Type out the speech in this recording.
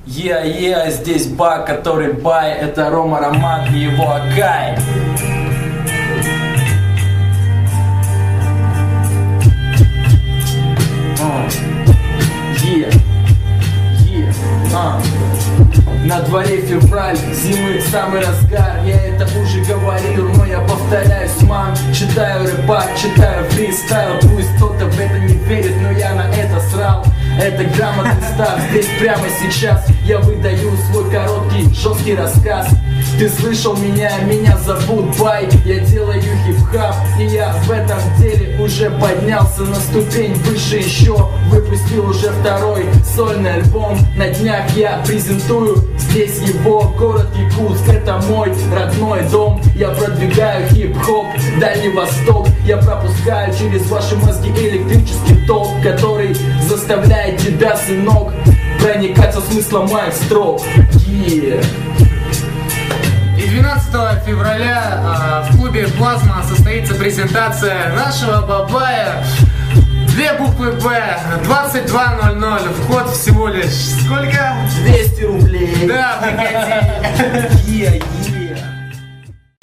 Здесь бак, который бай, это Рома Роман и его Акай. На дворе февраль, зимы самый разгар. Я это уже говорил, но я повторяюсь, ман. Читаю рэпак, читаю фристайл. Пусть кто-то в это не верит, но я на это срал. Это грамотный старт, здесь прямо сейчас я выдаю свой короткий, жесткий рассказ. Ты слышал меня, меня зовут Бай. Я делаю хип-хап, и я в этом деле уже поднялся на ступень выше еще. Выпустил уже второй сольный альбом. На днях я презентую здесь его. Город Якутск, это мой родной дом. Я продвигаю хип-хоп, Дальний Восток. Я пропускаю через ваши мозги электрический ток, который заставляет тебя, сынок, проникать со смыслом моих строк. И 12 февраля в клубе «Плазма» состоится презентация нашего Бабая. 2 буквы «Б», 22:00, вход всего лишь сколько? 200 рублей. Да, прикати.